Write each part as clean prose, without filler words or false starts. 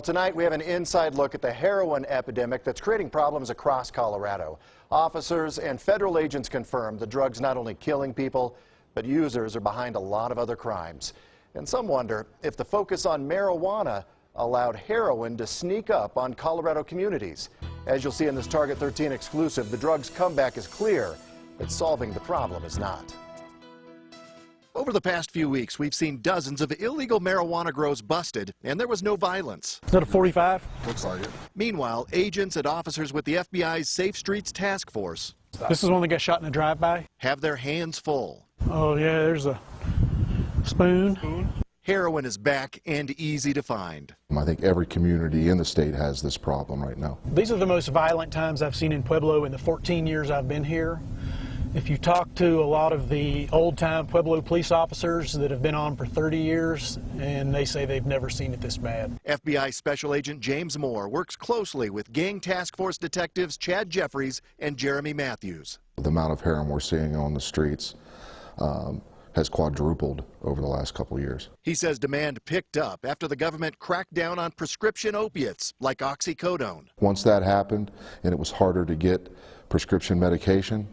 tonight we have an inside look at the heroin epidemic that's creating problems across Colorado. Officers and federal agents confirm the drug's not only killing people, but users are behind a lot of other crimes. And some wonder if the focus on marijuana allowed heroin to sneak up on Colorado communities. As you'll see in this Target 13 exclusive, the drug's comeback is clear, but solving the problem is not. Over the past few weeks, we've seen dozens of illegal marijuana grows busted, and there was no violence. Is that a 45? Looks like it. Meanwhile, agents and officers with the FBI's Safe Streets Task Force This is one that got shot in a drive-by? have their hands full. Oh, yeah, there's a spoon. Heroin is back and easy to find. I think every community in the state has this problem right now. These are the most violent times I've seen in Pueblo in the 14 years I've been here. If you talk to a lot of the old-time Pueblo police officers that have been on for 30 years, and they say they've never seen it this bad. FBI Special Agent James Moore works closely with Gang Task Force detectives Chad Jeffries and Jeremy Matthews. The amount of heroin we're seeing on the streets has quadrupled over the last couple of years. He says demand picked up after the government cracked down on prescription opiates like oxycodone. Once that happened and it was harder to get prescription medication,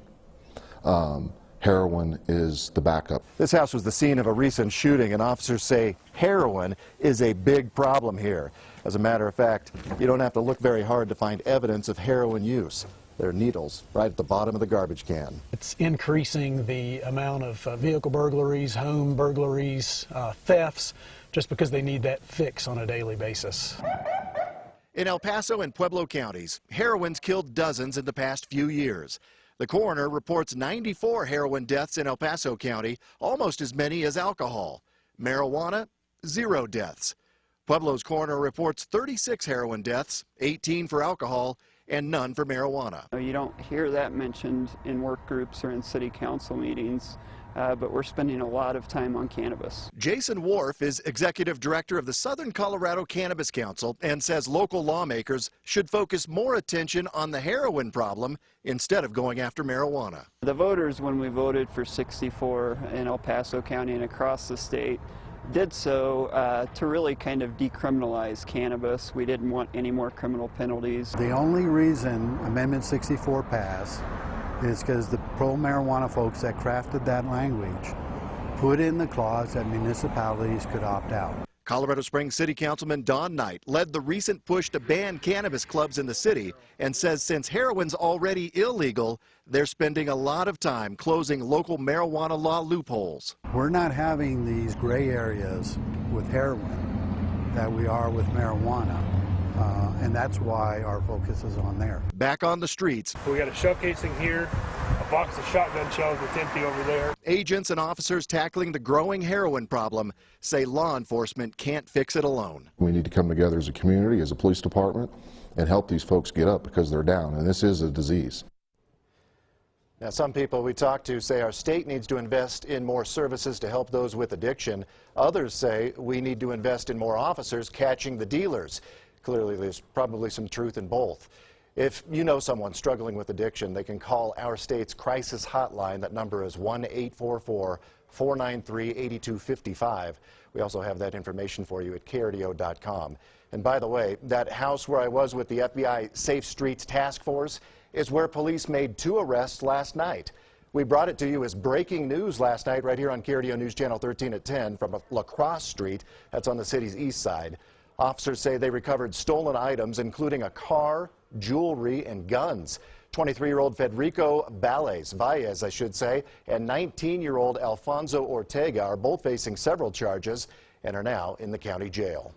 heroin is the backup. This house was the scene of a recent shooting, and officers say heroin is a big problem here. As a matter of fact, you don't have to look very hard to find evidence of heroin use. There are needles right at the bottom of the garbage can. It's increasing the amount of vehicle burglaries, home burglaries, thefts, just because they need that fix on a daily basis. In El Paso and Pueblo counties, heroin's killed dozens in the past few years. The coroner reports 94 heroin deaths in El Paso County, almost as many as alcohol. Marijuana, 0 deaths. Pueblo's coroner reports 36 heroin deaths, 18 for alcohol, and none for marijuana. You don't hear that mentioned in work groups or in city council meetings, but we're spending a lot of time on cannabis. Jason Wharf is executive director of the Southern Colorado Cannabis Council and says local lawmakers should focus more attention on the heroin problem instead of going after marijuana. The voters, when we voted for 64 in El Paso County and across the state, did so to really kind of decriminalize cannabis. We didn't want any more criminal penalties. The only reason Amendment 64 passed is because the pro-marijuana folks that crafted that language put in the clause that municipalities could opt out. Colorado Springs City Councilman Don Knight led the recent push to ban cannabis clubs in the city and says since heroin's already illegal, they're spending a lot of time closing local marijuana law loopholes. We're not having these gray areas with heroin that we are with marijuana, and that's why our focus is on there. Back on the streets, We got a shell casing here, a box of shotgun shells that's empty over there. agents and officers tackling the growing heroin problem say law enforcement can't fix it alone. We need to come together as a community, as a police department, and help these folks get up because they're down, and this is a disease. Now, some people we talk to say our state needs to invest in more services to help those with addiction. Others say we need to invest in more officers catching the dealers. Clearly, there's probably some truth in both. If you know someone struggling with addiction, they can call our state's crisis hotline. That number is 1-844-493-8255. We also have that information for you at krdo.com. And by the way, that house where I was with the FBI Safe Streets Task Force is where police made 2 arrests last night. We brought it to you as breaking news last night right here on KRDO News Channel 13 at 10 from La Crosse Street. That's on the city's east side. Officers say they recovered stolen items, including a car, jewelry, and guns. 23-year-old Federico Valles, I should say, and 19-year-old Alfonso Ortega are both facing several charges and are now in the county jail.